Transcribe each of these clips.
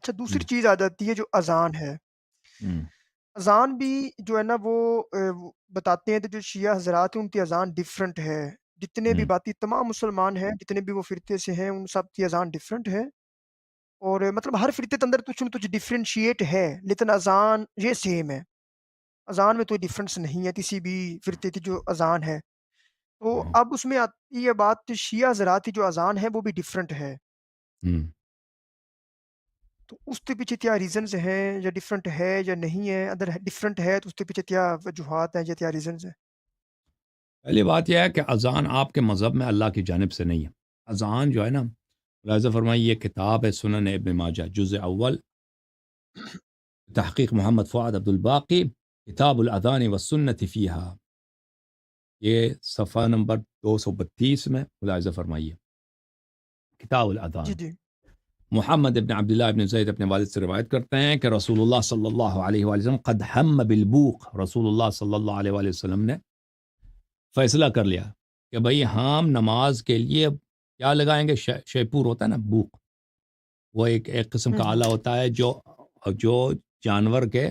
اچھا دوسری ہوں، چیز آ جاتی ہے جو اذان ہے۔ ہوں، اذان بھی جو ہے نا وہ بتاتے ہیں کہ جو شیعہ حضرات ہیں ان کی اذان ڈیفرنٹ ہے۔ جتنے بھی ہوں، باقی تمام مسلمان ہیں، جتنے بھی وہ فرقے سے ہیں، ان سب کی اذان ڈیفرنٹ ہے، اور مطلب ہر فرقے کے اندر کچھ نہ کچھ ڈفرینشیٹ ہے، لیکن اذان یہ سیم ہے۔ اذان میں کوئی ڈفرینس نہیں ہے کسی بھی فرقے کی جو اذان ہے۔ تو ہوں، اب اس میں آتی ہے بات شیعہ حضرات کی جو اذان ہے وہ بھی ڈیفرنٹ ہے۔ ہوں۔ تو اس کے پیچھے کیا ریزنز ہیں یا ڈفرینٹ ہے یا نہیں ہے؟ اگر ڈفرینٹ ہے تو اس کے پیچھے کیا وجوہات ہیں یا کیا ریزنز ہیں؟ پہلی بات یہ ہے کہ اذان آپ کے مذہب میں اللہ کی جانب سے نہیں ہے۔ اذان جو ہے نا، ملاحظہ فرمائیے، یہ کتاب ہے سنن ابن ماجہ، جزء اول، تحقیق محمد فؤاد عبد الباقی، کتاب الاذان والسنۃ فیہا، یہ صفحہ نمبر 232 میں ملاحظہ فرمائیے، کتاب جی الاذان۔ جی محمد ابن عبداللہ ابن زید اپنے والد سے روایت کرتے ہیں کہ رسول اللہ صلی اللہ علیہ وآلہ وسلم قد ہم بالبوق، رسول اللہ صلی اللہ علیہ وآلہ وسلم نے فیصلہ کر لیا کہ بھئی ہم نماز کے لیے کیا لگائیں گے، شیپور ہوتا ہے نا، بوق، وہ ایک قسم کا ہوں آلہ ہوتا ہے جو جانور کے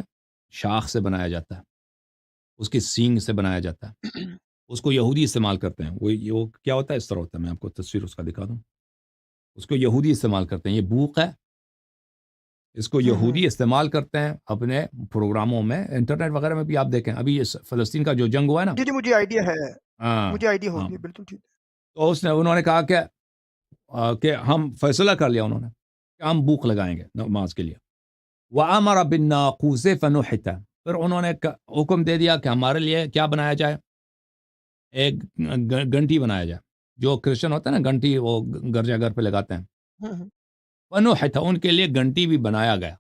شاخ سے بنایا جاتا ہے، اس کی سینگ سے بنایا جاتا ہے، اس کو یہودی استعمال کرتے ہیں۔ وہ کیا ہوتا ہے، اس طرح ہوتا ہے، میں آپ کو تصویر اس کا دکھا دوں، اس کو یہودی استعمال کرتے ہیں، یہ بوق ہے، اس کو ہوں یہودی استعمال کرتے ہیں اپنے پروگراموں میں، انٹرنیٹ وغیرہ میں بھی آپ دیکھیں، ابھی یہ فلسطین کا جو جنگ ہوا ہے نا، جی جی مجھے آئیڈیا ہے، ہاں، مجھے آئیڈیا ہاں، ہوگی بالکل ٹھیک ہے۔ تو انہوں نے کہا کہ ہم فیصلہ کر لیا انہوں نے کہ ہم بوق لگائیں گے نماز کے لیے۔ وَأَمَرَ بِالنَّاقُوسِ فَنُحِتَ، پھر انہوں نے حکم دے دیا کہ ہمارے لیے کیا بنایا جائے، ایک گھنٹی بنایا جائے، جو کرسچن ہوتا ہے نا، گھنٹی وہ گرجا گھر پہ لگاتے ہیں، ہوں فَنُحِتَ، ان کے لیے گھنٹی بھی بنایا گیا،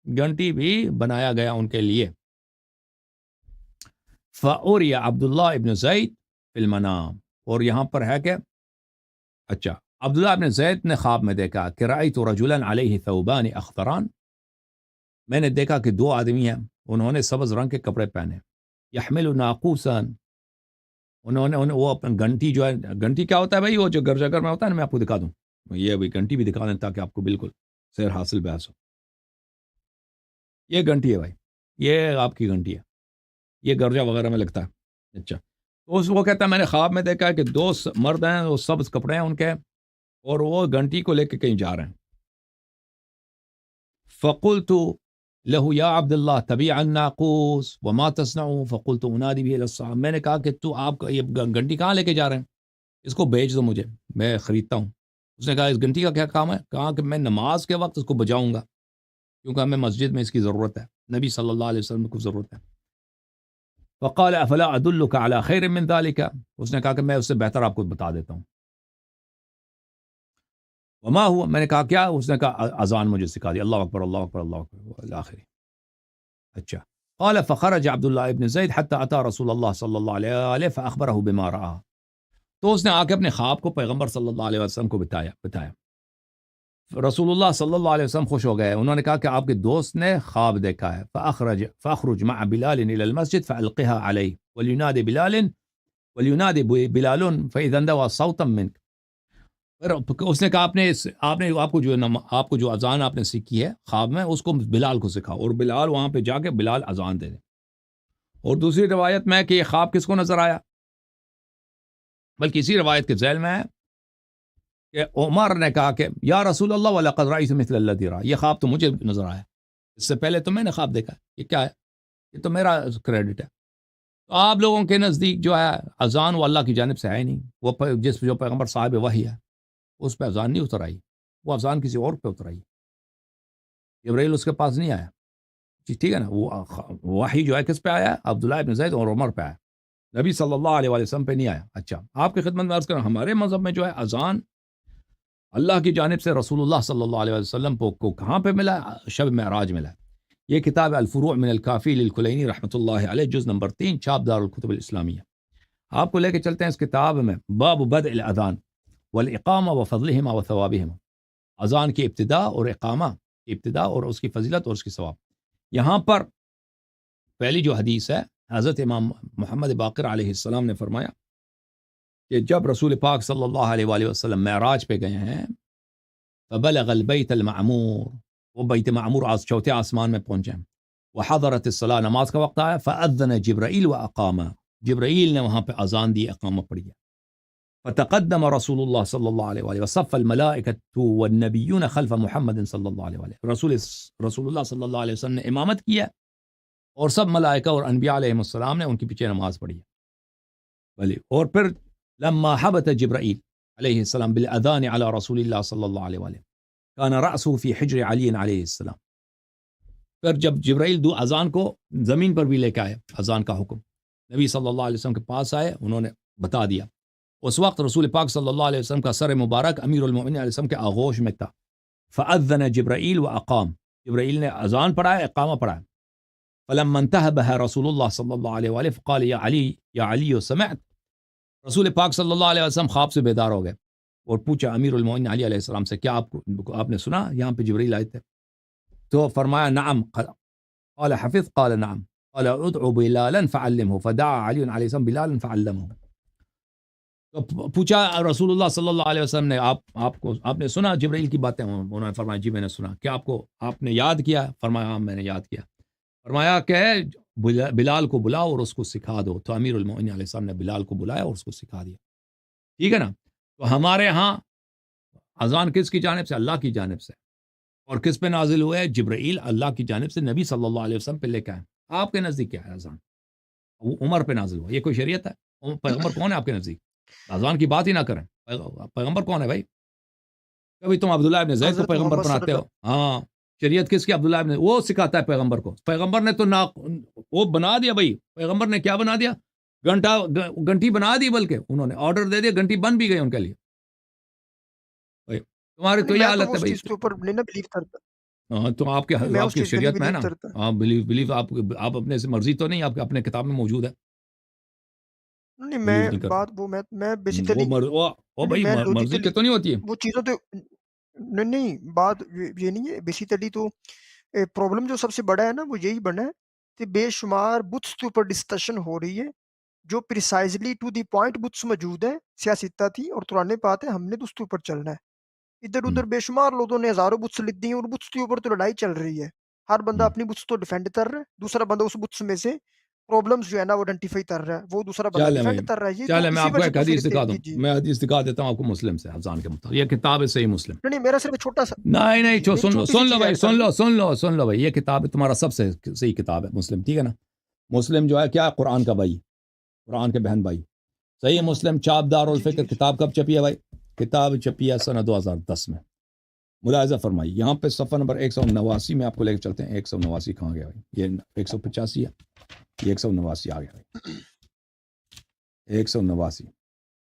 گھنٹی بھی بنایا گیا ان کے لیے۔ فَأُرِيَ عبداللہ ابن زید فی المنام، اور یہاں پر ہے کہ اچھا، عبداللہ ابن زید نے خواب میں دیکھا کہ رأیت رجلا علیہ ثوبان اخضران، میں نے دیکھا کہ دو آدمی ہیں، انہوں نے سبز رنگ کے کپڑے پہنے، یحمل ناقوسا، انہوں نے وہ اپنا گھنٹی، جو ہے گھنٹی کیا ہوتا ہے بھائی، وہ جو گھر جگہ میں ہوتا ہے نا، میں آپ کو دکھا دوں، یہ ابھی گھنٹی بھی دکھا دیں تاکہ آپ کو بالکل سیر حاصل بحث ہو۔ یہ گھنٹی ہے بھائی، یہ آپ کی گھنٹی ہے، یہ گرجا وغیرہ میں لگتا ہے۔ اچھا، تو وہ کہتا ہے میں نے خواب میں دیکھا کہ دو مرد ہیں، وہ سبز کپڑے ہیں ان کے، اور وہ گھنٹی کو لے کے کہیں جا رہے ہیں۔ فقلت له یا عبد اللہ تبیع الناقوس وما تصنع، فقلت انادی به الى الصحابہ، میں نے کہا کہ تو آپ یہ گھنٹی کہاں لے کے جا رہے ہیں، اس کو بیچ دو مجھے، میں خریدتا ہوں۔ اس نے کہا اس گھنٹی کا کیا کام ہے، کہا کہ میں نماز کے وقت اس کو بجاؤں گا، کیونکہ ہمیں مسجد میں اس کی ضرورت ہے، نبی صلی اللہ علیہ وسلم کو ضرورت ہے۔ فقال افلا ادلک علی خیر من ذلک، اس نے کہا کہ میں اس سے بہتر آپ کو بتا دیتا ہوں۔ وما ہوا، میں نے کہا کیا، اس نے کہا اذان مجھے سکھا دی، اللہ اکبر اللہ اکبر اللہ اکبر الآخری۔ اچھا، قال فخرج عبد اللہ ابن زید حتى اتى رسول اللہ صلی اللہ علیہ وآلہ فاخبره بما رأى، تو اس نے آ کے اپنے خواب کو پیغمبر صلی اللہ علیہ وسلم کو بتایا۔ رسول اللہ صلی اللہ علیہ وسلم خوش ہو گئے، انہوں نے کہا کہ آپ کے دوست نے خواب دیکھا ہے۔ فاخرج مع بلال الى المسجد فالقها عليه ولينادي بلال فاذا انتهى صوتا منك، پھر اس نے کہا آپ کو جو اذان آپ نے سیکھی ہے خواب میں، اس کو بلال کو سکھاؤ، اور بلال وہاں پہ جا کے بلال اذان دے دے۔ اور دوسری روایت میں کہ یہ خواب کس کو نظر آیا، بلکہ اسی روایت کے ذیل میں ہے کہ عمر نے کہا کہ یا رسول اللہ وَلَقَدْ رَأَيْتُ مِثْلَ الَّذِي رَأَى، یہ خواب تو مجھے نظر آیا، اس سے پہلے تو میں نے خواب دیکھا، یہ کیا ہے، یہ تو میرا کریڈٹ ہے۔ تو آپ لوگوں کے نزدیک جو ہے اذان وہ اللہ کی جانب سے ہے ہی نہیں، وہ جو پیغمبر صاحب وحی ہے اس پہ اذان نہیں اتر آئی، وہ اذان کسی اور پہ اتر آئی، جبرائیل اس کے پاس نہیں آیا، جی ٹھیک ہے نا، وہ وحی جو ہے کس پہ آیا، عبداللہ ابن زید اور عمر پہ آیا، نبی صلی اللہ علیہ وسلم پہ نہیں آیا۔ اچھا، آپ کی خدمت میں عرض کروں، ہمارے مذہب میں جو ہے اذان اللہ کی جانب سے رسول اللہ صلی اللہ علیہ وسلم کو کہاں پہ ملا، شب معراج ملا۔ یہ کتاب الفروع من الکافی للکلینی رحمۃ اللہ علیہ، جز نمبر 3، چھاپ دار الکتب الاسلامیہ۔ آپ کو لے کے چلتے ہیں اس کتاب میں، باب بدء الاذان والاقامہ وفضلہما وثوابہما، اذان کی ابتدا اور اقامہ کی ابتدا اور اس کی فضیلت اور اس کی ثواب۔ یہاں پر پہلی جو حدیث ہے، حضرت امام محمد باقر علیہ السلام نے فرمایا کہ جب رسول پاک صلی اللہ علیہ وآلہ وسلم معراج پہ گئے ہیں، فبلغ البیت المعمور، وہ بیت معمور چوتھے آسمان میں پہنچے ہیں. وحضرت الصلاة نماز کا وقت آیا. فأذن جبرائیل وأقام جبرائیل نے وہاں پہ اذان دی اقامہ پڑھی. فتقدم رسول اللہ صلی اللہ علیہ وآلہ وصف الملائکۃ والنبیون خلف محمد صلی اللہ علیہ وآلہ. رسول اللہ صلی اللہ علیہ وسلم نے امامت کیا اور سب ملائکہ اور انبیاء علیہ السلام نے ان کے پیچھے نماز پڑھی. بھلے اور پھر لما حبت جبرائیل علیہ السلام بالاذان علی رسول اللہ صلی اللہ علیہ وآلہ کان رأسه فی حجر علی علیہ السلام. پھر جب جبرائیل دو اذان کو زمین پر بھی لے کے آئے, اذان کا حکم نبی صلی اللہ علیہ وسلم کے پاس آئے, انہوں نے بتا دیا. اس وقت رسول پاک صلی اللہ علیہ وسلم کا سر مبارک امیر المؤمنین علیہ السلام کے آغوش میں تھا. فأذن جبرائیل وأقام, جبرائیل نے اذان پڑھایا, اقامہ پڑھایا. فلما انتهى بها رسول اللہ صلی اللہ علیہ وآلہ فقال یا علی سمعت. رسول پاک صلی اللہ علیہ وسلم خواب سے بیدار ہو گئے اور پوچھا امیر المؤمنین علی علیہ السلام سے, کیا آپ نے سنا یہاں پہ جبرائیل آئے تھے؟ تو فرمایا نعم. قال حفظ قال نعم. قال ادعو بلالا فعلمه. فدعا علی علیہ السلام بلالا فعلمه. تو پوچھا رسول اللہ صلی اللہ علیہ وسلم نے, آپ نے سنا جبرائیل کی باتیں؟ انہوں نے فرمایا جی میں نے سنا. کیا آپ نے یاد کیا؟ فرمایا ہاں میں نے یاد کیا. فرمایا کہ بلال کو بلاؤ اور اس کو سکھا دو. تو امیر المؤمنین علیہ السلام نے بلال کو بلایا اور اس کو سکھا دیا. ٹھیک ہے نا. تو ہمارے ہاں اذان کس کی جانب سے؟ اللہ کی جانب سے. اور کس پہ نازل ہوا ہے؟ جبرائیل اللہ کی جانب سے نبی صلی اللہ علیہ وسلم پہ لے کے آئے. آپ کے نزدیک کیا ہے اذان؟ عمر پہ نازل ہوا. یہ کوئی شریعت ہے؟ پیغمبر کون ہے آپ کے نزدیک؟ اذان کی بات ہی نہ کریں. پیغمبر کون ہے بھائی؟ کبھی تم عبداللہ ابن زید کو حضرت پیغمبر محمد بناتے صلی ہو. ہاں شریعت کس کی؟ عبداللہ ابن, وہ سکھاتا ہے پیغمبر کو. پیغمبر نے تو وہ بنا دیا بھائی. پیغمبر نے کیا بنا دیا؟ گھنٹی بنا دی, بلکہ انہوں نے آرڈر دے دیا, گھنٹی بن بھی گئی ان کے لیے. بھائی تمہاری تو یہ میں تو حالت ہے اس بھائی. چیز کے اوپر نہیں نا بلیو کرتا. ہاں تو آپ میں اس کی چیز پہ نہیں شریعت میں ہے بلیو نا. کرتا. ہاں بلیو آپ اپنے سے مرضی تو نہیں, آپ اپنے کتاب میں موجود ہے, نہیں بلیو میں نہیں کرتے. بات میں بیسیکلی وہ نہیں بھائی میں مرضی کے لوجیکلی تو نہیں ہوتی ہے. وہ چیزوں تو نہیں بات یہ نہیں ہے. بیسیکلی تو پرابلم جو سب سے بڑا ہے نا وہ یہی بنا ہے کہ بے شمار بتس کے اوپر ڈسکشن ہو رہی ہے جو پریسائزلی ٹو دی پوائنٹ بتس موجود ہیں, سیاستہ تھی اور قرآن بات ہے, ہم نے تو اس کے اوپر چلنا ہے. ادھر ادھر بے شمار لوگوں نے ہزاروں بتس لکھ دی ہیں اور بتس کے اوپر تو لڑائی چل رہی ہے. ہر بندہ اپنی بتس تو ڈیفینڈ کر رہا ہے, دوسرا بندہ اس بتس میں سے پرابلمز جو ہے نا وہ آئیڈینٹیفائی کر رہا ہے, وہ دوسرا بندہ چلے بھائی ڈیفینڈ کر رہا ہے. یہ تو چلے میں اسی آپ کو وجہ ایک تو حدیث پھر دکھا دوں. جی میں حدیث دکھا دیتا ہوں آپ کو مسلم سے اذان کے متعلق. یہ کتاب ہے صحیح مسلم. نہیں میرا صرف چھوٹا سا نہیں جی نہیں جی میری سن چھوٹی سی لو چیز بھائی, ایڈ کر دوں. سن لو بھائی. یہ کتاب ہے تمہارا سب سے صحیح کتاب ہے مسلم. ٹھیک ہے نا. مسلم جو ہے کیا ہے؟ قرآن کا بھائی, قرآن کے بہن بھائی. صحیح مسلم چاپ دار جی الفکر جی جی کتاب کب چھپی ہے بھائی؟ کتاب چھپی ہے سنہ 2010 میں. ملاحظہ فرمائی یہاں پہ صفحہ نمبر 189 میں آپ کو لے کے چلتے ہیں. 189 کہاں گیا بھائی؟ یہ 185 ہے, یہ 189 آ گیا بھائی. 189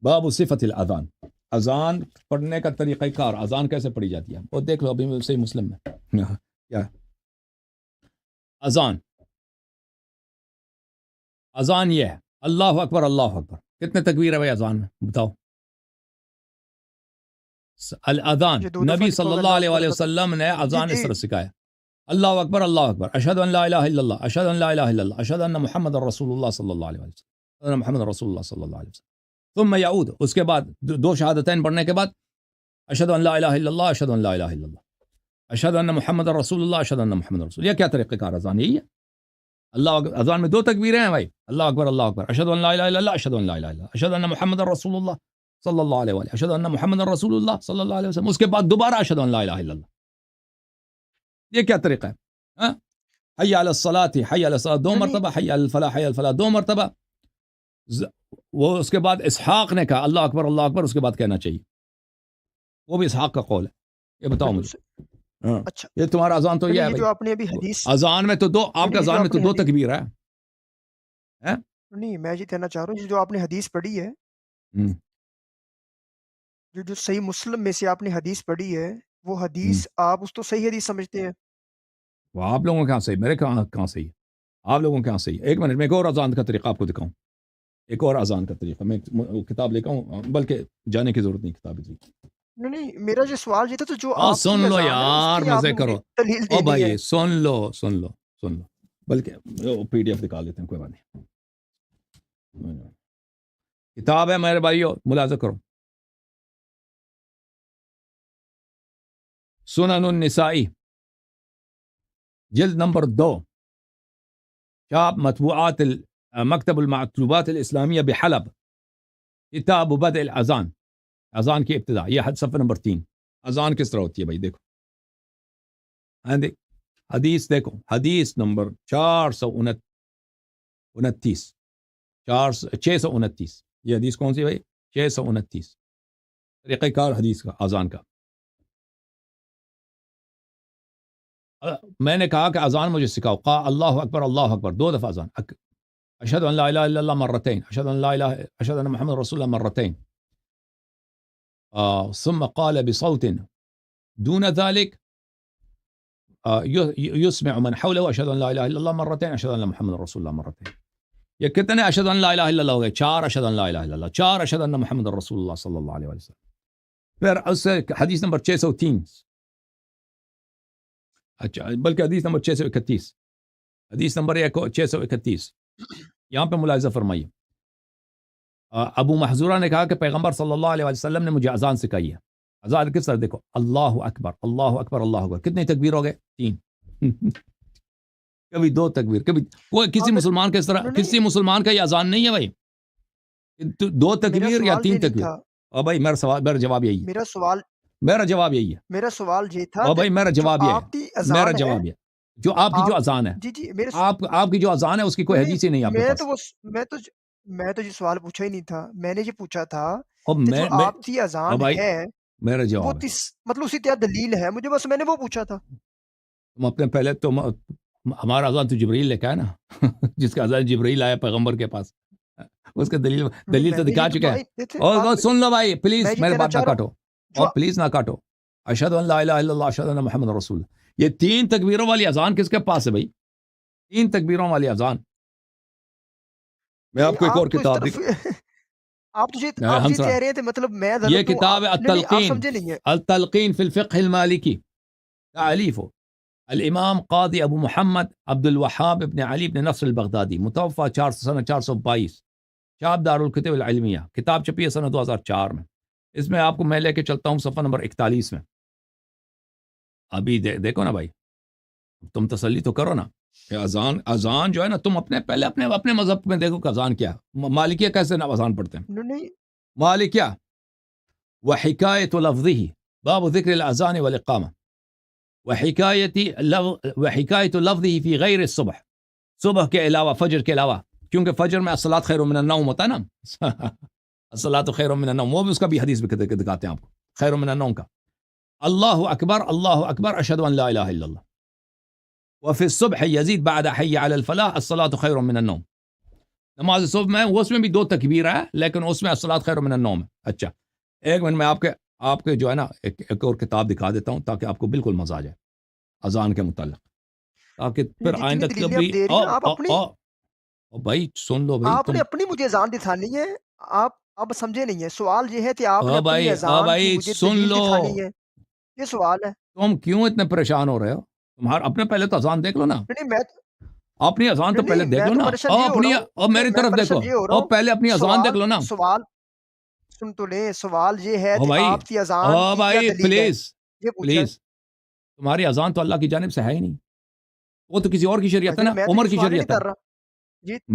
باب صفت الاذان. اذان پڑھنے کا طریقہ کار, اذان کیسے پڑھی جاتی ہے وہ دیکھ لو ابھی صحیح مسلم میں. کیا اذان یہ ہے اللہ اکبر اللہ اکبر. کتنے تکبیر ہے بھائی اذان میں بتاؤ؟ الاذان یہ 2 دفعہ نبی لکھا صلی ہوگا اللہ اللہ علیہ اکبر وآلہ اللہ وسلم نے جی اذان اس جی طرح سکھایا. اللہ اکبر اللہ اکبر اشہد ان لا الہ الا اللہ اشہد ان لا الہ الا اللہ اشہد ان محمد رسول اللہ صلی اللہ علیہ وسلم ان محمد رسول اللہ صلی اللہ علیہ وسلم. ثم یعود, اس کے بعد 2 شہادتین پڑھنے کے بعد اشہد ان لا الہ الا اللہ اشہد ان لا الہ الا اللہ اشہد ان محمد رسول اللہ اشہد ان محمد رسول. یہ کیا طریقہ کار اذان یہی ہے. اللہ اذان میں 2 تکبیریں ہیں بھائی, اللہ اکبر اشہد ان لا الہ الا اللہ اشہد ان لا الہ الا اللہ اشہد ان محمد رسول اللہ صلی اللہ علیہ وآلہ اشہد ان محمد رسول اللہ صلی اللہ علیہ وسلم. اس کے بعد دوبارہ اشہد ان لا الہ الا اللہ. یہ کیا طریقہ ہے؟ ہاں حی علی الصلاۃ حی علی الصلاۃ 2 نہیں مرتبہ, حی علی الفلاح حی علی الفلاح 2 مرتبہ. وہ اس کے بعد اسحاق نے کہا اللہ اکبر, اس کے بعد کہنا چاہیے. وہ بھی اسحاق کا قول ہے. یہ بتاؤ بالکل مجھے. سے ہاں اچھا. یہ تمہارا اذان تو یہ ہے یہ بھائی. جو آپ نے ابھی حدیث اذان میں تو 2, آپ کے یہ جو اذان میں آپ تو نے 2 حدیث تکبیر ہے. نہیں میں یہ کہنا چاہ رہا ہوں یہ جو آپ نے حدیث پڑھی ہے, ہوں جو صحیح مسلم میں سے آپ نے حدیث پڑھی ہے, وہ ہوں حدیث آپ اس تو صحیح حدیث سمجھتے ہیں؟ وہ آپ لوگوں کے کہاں صحیح, میرے کہاں صحیح ہے. آپ لوگوں کے کہاں صحیح. ایک منٹ میں ایک اور اذان کا طریقہ آپ کو دکھاؤں. ایک اور اذان کا طریقہ میں کتاب لے کے آؤں, بلکہ جانے کی ضرورت نہیں کتاب کی. نہیں میرا جو سوال یہ تھا تو جو آپ سن کی لو اذان ہے اس یار, کی آپ مزے نے مجھے کرو. دلیل او دینی ہے. بھائی سن لو بلکہ پی ڈی ایف نکال لیتے ہیں, کوئی بات نہیں. کتاب ہے میرے بھائیو, ملاحظہ کرو. سنن النسائی جلد نمبر 2 شاب مطبوعات مکتب المطلوبات الاسلامیہ بحلب کتاب بدء الاذان اذان کی ابتدا یہ صفحہ نمبر 3 اذان کس طرح ہوتی ہے بھائی دیکھو حدیث دیکھو حدیث نمبر 429 629 یہ حدیث کون سی بھائی 629 طریقہ کار حدیث کا اذان کا میں نے کہا کہ اذان مجھے سکھاؤ قال اللہ اکبر 2 دفعہ اذان اشہد ان لا الہ الا اللہ مرتين اشہد ان محمد رسول اللہ مرتين ثم قال بصوت دون ذلك يسمع من حوله اشهد ان لا اله الا الله مرتين اشهد ان محمد رسول الله مرتين یہ کتنے اشهد ان لا الہ الا اللہ ہو گئے 4 اشهد ان لا الہ الا اللہ 4 اشهد ان محمد رسول اللہ صلی اللہ علیہ وسلم پھر اس حدیث نمبر 603 اچھا بلکہ حدیث نمبر 631 حدیث نمبر 631 یہاں پہ ملاحظہ فرمائیے ابو محذورہ نے کہا کہ پیغمبر صلی اللہ علیہ وسلم نے مجھے اذان سکھائی ہے اذان کس طرح دیکھو اللہ اکبر اللہ اکبر اللہ اکبر کتنی تکبیر ہو گئے 3 کبھی 2 تکبیر کبھی کوئی کسی مسلمان کے اس طرح کسی مسلمان کا یہ اذان نہیں ہے بھائی 2 تکبیر یا 3 تکبیر اور بھائی میرا جواب یہی ہے میرا جواب یہی ہے میرا سوال یہ تھا اور بھائی میرا جواب یہ ہے میرا جواب یہ جو آپ کی جو اذان ہے جی آپ کی جو اذان ہے اس کی کوئی حدیث ہی نہیں آپ کے پاس میں تو یہ سوال پوچھا ہی نہیں تھا میں نے یہ پوچھا تھا اور کہ جو آپ کی اذان ہے میرا جواب وہ مطلب اسی طرح دلیل ہے مجھے بس میں نے وہ پوچھا تھا تم اپنے پہلے تو ہمارا اذان تو جبرائیل لے کے آیا نا جس کا اذان جبرائیل آیا پیغمبر کے پاس اس کا دلیل تو دکھا چکا ہے اور سن لو بھائی پلیز میرے بات نہ کاٹو اور پلیز نہ کاٹو اشہد ان لا الہ الا اللہ اشہد ان محمد رسول اللہ یہ 3 تکبیروں والی اذان کس کے پاس ہے بھائی 3 تکبیروں والی اذان میں آپ کو ایک اور کتاب آپ یہ کہہ رہے تھے مطلب میں یہ کتاب ہے التلقین فی الفقہ المالکی تالیف الامام قاضی ابو محمد عبد الوہاب ابن علی ابن نصر البغدادی متوفى سنہ 422 شاب دار الکتب العلمیہ کتاب چھپی ہے سنہ 2004 میں اس میں آپ کو میں لے کے چلتا ہوں صفحہ نمبر 41 میں ابھی دیکھو نا بھائی تم تسلی تو کرو نا اذان جو ہے نا تم پہلے اپنے مذہب میں دیکھو کہ اذان کیا مالکیہ کیسے اذان پڑھتے ہیں مالکیہ وحکایت لفظه باب ذکر الاذان والاقامہ وحکایت لفظه فی غیر الصبح صبح کے علاوہ فجر کے علاوہ کیونکہ فجر میں الصلاۃ خیر من النوم ہوتا ہے نا الصلاۃ خیر من النوم وہ بھی اس کا بھی حدیث بھی دکھاتے ہیں آپ کو خیر من النوم کا اللہ اکبر اشہد ان لا الہ الا اللہ وفی الصبح یزید بعد حی علی الفلاح الصلاۃ خیر من النوم نماز صبح میں اس میں بھی 2 تکبیر ہے لیکن اس میں الصلاۃ خیر من النوم ہے اچھا ایک منٹ میں آپ کے جو ہے نا ایک اور کتاب دکھا دیتا ہوں تاکہ آپ کو بالکل مزہ آ جائے اذان کے متعلق تاکہ پھر آئندہ کبھی بھائی سن لو بھائی آپ نے اپنی مجھے اذان دکھانی ہے آپ سمجھے نہیں ہے سوال یہ ہے کہ آپ نے اپنی اذان کی مجھے دلیل دکھانی ہے یہ سوال ہے تم کیوں اتنے پریشان ہو رہے ہو تمہارا اپنے پہلے تو اذان دیکھ لو نا اپنی اذان تو پہلے دیکھ لو نا اور میری طرف دیکھو اور پہلے اپنی اذان دیکھ لو نا سوال سن تو لے سوال یہ ہے کہ آپ کی اذان بھائی پلیز تمہاری اذان تو اللہ کی جانب سے ہے ہی نہیں وہ تو کسی اور کی شریعت ہے نا عمر کی شریعت ہے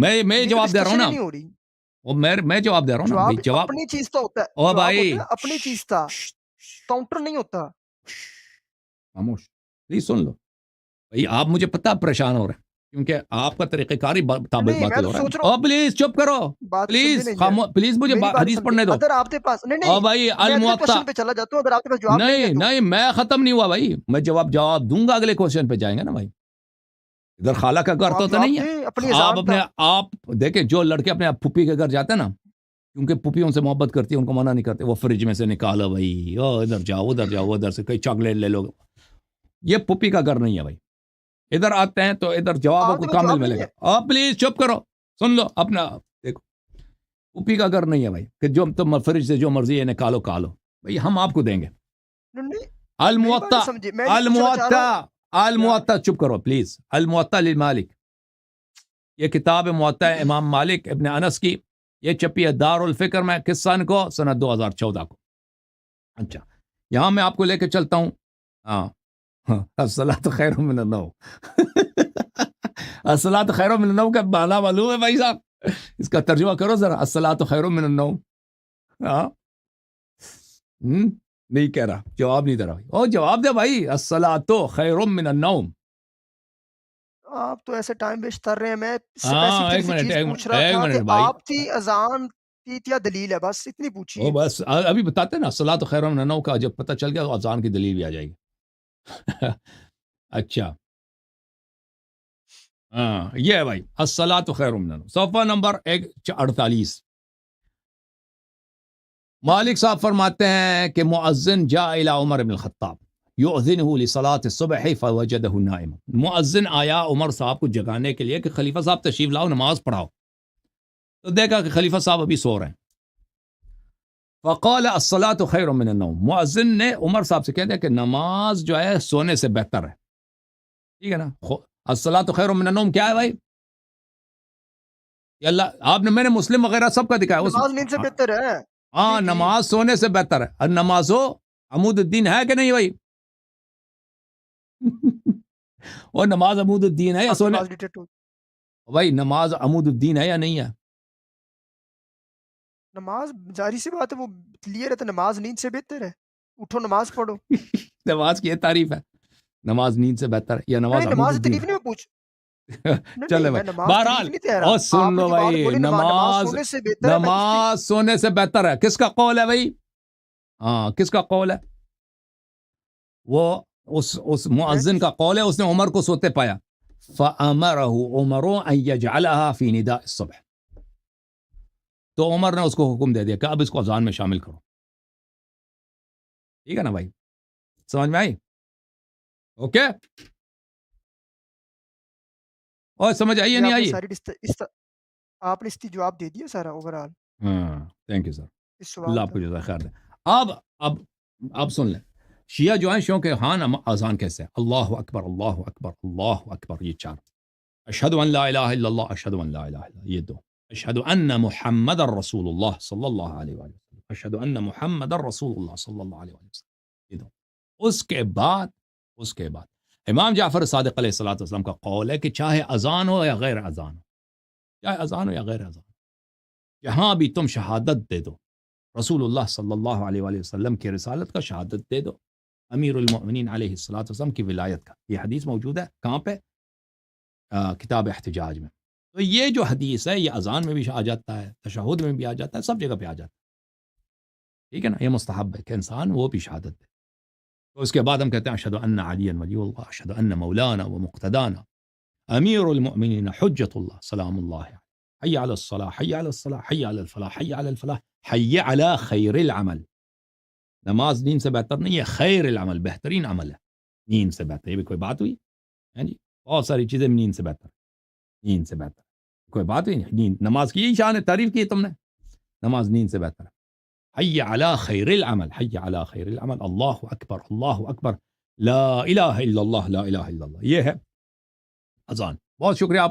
میں جواب دے رہا ہوں نا میں جواب دے رہا ہوں نا جواب اپنی چیز تو ہوتا ہے اپنی چیز تھا کاؤنٹر نہیں ہوتا خاموش پلیز سن لو بھائی آپ مجھے پتہ پریشان ہو رہے ہیں کیونکہ آپ کا طریقہ کار ہی مطابق بات ہو رہا ہے پلیز چپ کرو پلیز مجھے حدیث پڑھنے دو بھائی الموطا نہیں میں ختم نہیں ہوا بھائی میں جواب دوں گا اگلے کوشچن پہ جائیں گے نا بھائی ادھر خالہ کا گھر تو نہیں ہے آپ دیکھیں جو لڑکے اپنے پھوپھی کے گھر جاتے ہیں نا کیونکہ پھوپھی ان سے محبت کرتی ہے ان کو منع نہیں کرتے وہ فریج میں سے نکالو بھائی ادھر جاؤ ادھر سے کوئی چاکلیٹ لے لو یہ پھوپھی کا گھر نہیں ہے بھائی ادھر آتے ہیں تو ادھر جواب کو کامل ملے گا آپ پلیز چپ کرو سن لو اپنا دیکھو پھوپھی کا گھر نہیں ہے بھائی کہ جو تم فریج سے جو مرضی ہے نکالو بھائی ہم آپ کو دیں گے الموطا چپ کرو پلیز الموطا للمالک یہ کتاب موطا امام مالک ابن انس کی یہ چھپی ہے دار الفکر میں کس سن کو سنہ 2014 کو اچھا یہاں میں آپ کو لے کے چلتا ہوں الصلاۃ خیر من النوم الصلاۃ خیر من النوم کا معنی معلوم ہے بھائی صاحب؟ اس کا ترجمہ کرو ذرا، الصلاۃ خیر من النوم. ہاں نہیں کہہ رہا، جواب نہیں دے رہا. او جواب دے بھائی، الصلاۃ خیر من النوم. آپ تو ایسے ٹائم ویسٹ کر رہے ہیں. میں ہاں اسپیسیفکلی ایک سی منٹ چیز ایک پوچھ منٹ رہا ایک تھا کہ منٹ بھائی، آپ کی اذان کی کیا دلیل ہے، بس اتنی وہ پوچھیے. بس ابھی بتاتے نا الصلاۃ خیر من النوم کا جب پتہ چل گیا تو اذان کی دلیل بھی آ جائے گی. اچھا ہاں یہ ہے بھائی الصلاۃ خیر من النوم. صفحہ نمبر 148. مالک صاحب فرماتے ہیں کہ مؤذن جاء الى عمر بن الخطاب یؤذنه لصلاۃ الصبح فوجده نائما. مؤذن آیا عمر صاحب کو جگانے کے لیے کہ خلیفہ صاحب تشریف لاؤ نماز پڑھاؤ، تو دیکھا کہ خلیفہ صاحب ابھی سو رہے ہیں. فقال الصلاۃ خیر من النوم. مؤذن نے عمر صاحب سے کہہ دیا کہ نماز جو ہے سونے سے بہتر ہے. ٹھیک ہے نا؟ الصلاۃ خیر من النوم کیا ہے بھائی؟ یہ اللہ آپ نے، میں نے مسلم وغیرہ سب کا دکھایا اس. نماز نیند سے بہتر ہے. ہاں جی نماز سونے سے بہتر ہے. اور نماز ہو عمود الدین ہے کہ نہیں بھائی؟ اور نماز عمود الدین ہے یا آپ کی سونے؟ بات ڈیٹیکٹ ہو. بھائی نماز عمود الدین ہے یا نہیں ہے؟ نماز ظاہری سی بات ہے، وہ کلیئر ہے، تو نماز نیند سے بہتر ہے. اٹھو نماز پڑھو. نماز کی یہ تعریف ہے، نماز نیند سے بہتر ہے یا نماز نہیں عمود نماز الدین تکلیف ہے؟ نہیں، میں پوچھ نہیں چلے نہیں میں بھائی نماز بہرحال، تکلیف نہیں دے اور رہا. سن آپ نے لو جو بات بھائی، بولی نماز سونے سے بہتر ہے، میں اس کی نماز سونے سے بہتر ہے. کس کا قول ہے بھائی؟ ہاں کس کا قول ہے؟ وہ اس مؤذن کا قول ہے. اس نے عمر کو سوتے پایا. فَأَمَرَهُ عُمَرُ أَن يَجْعَلَهَا فِي نِدَاءِ الصُّبْحِ. تو عمر نے اس کو حکم دے دیا کہ اب اس کو اذان میں شامل کرو. ٹھیک ہے نا بھائی؟ سمجھ میں آئی؟ اوکے، اور سمجھ آئی یا یہ نہیں آپ نے آئی؟ ساری آپ نے اس کی جواب دے دیا سارا اوور آل ہاں تھینک یو سر، اس اللہ سوال آپ کا. کو جزائے خیر دے. اب سن لیں، شیعہ جو ہیں شیعوں کے ہاں اذان کیسے؟ اللہ اکبر اللہ اکبر اللہ اکبر، یہ 4. اشہد ان لا الہ الا اللہ، اشہد ان لا الہ الا اللہ، یہ 2. اشہد ان محمد الرسول اللہ صلی اللہ علیہ وآلہ وسلم، اشہد ان محمد الرسول اللہ صلی اللہ علیہ وآلہ وسلم، یہ 2. اس کے بعد امام جعفر صادق علیہ الصلوۃ والسلام کا قول ہے کہ چاہے اذان ہو یا غیر اذان ہو، چاہے اذان ہو یا غیر اذان ہو، جہاں بھی تم شہادت دے دو، رسول اللہ صلی اللہ علیہ وآلہ وسلم کی رسالت کا شہادت دے دو، امیر المؤمنین علیہ الصلوۃ والسلام کی ولایت کا. یہ حدیث موجود ہے کہاں پہ؟ کتاب احتجاج میں. تو یہ جو حدیث ہے یہ اذان میں بھی آ جاتا ہے، تشہد میں بھی آ جاتا ہے، سب جگہ پہ آ جاتا ہے. ٹھیک ہے نا؟ یہ مستحب ہے کہ انسان وہ بھی شہادت دے. تو اس کے بعد ہم کہتے ہیں اشہد ان علی ولی اللہ، اشہد ان مولانا و مقتدانا امیر المؤمنین حجت اللہ سلام اللہ علیہ، حی علی الصلاح حی علی الصلاح حی علی الفلاح حی علی الفلاح حی علی خیر العمل. نماز نیند سے بہتر نہیں ہے، خیر العمل بہترین عمل ہے، نیند سے بہتر. یہ بھی کوئی بات ہوئی ہے جی؟ بہت ساری چیزیں نیند سے بہتر، نیند سے بہتر کوئی بات ہوئی نہیں. نیند نماز کی یہی شان ہے، تعریف کی ہے تم نے، نماز نیند سے بہتر ہے. حی علی خیر العمل، حی علی خیر العمل، اللہ اکبر لا الہ الا اللہ لا الہ الا اللہ. یہ ہے اذان. بہت شکریہ آپ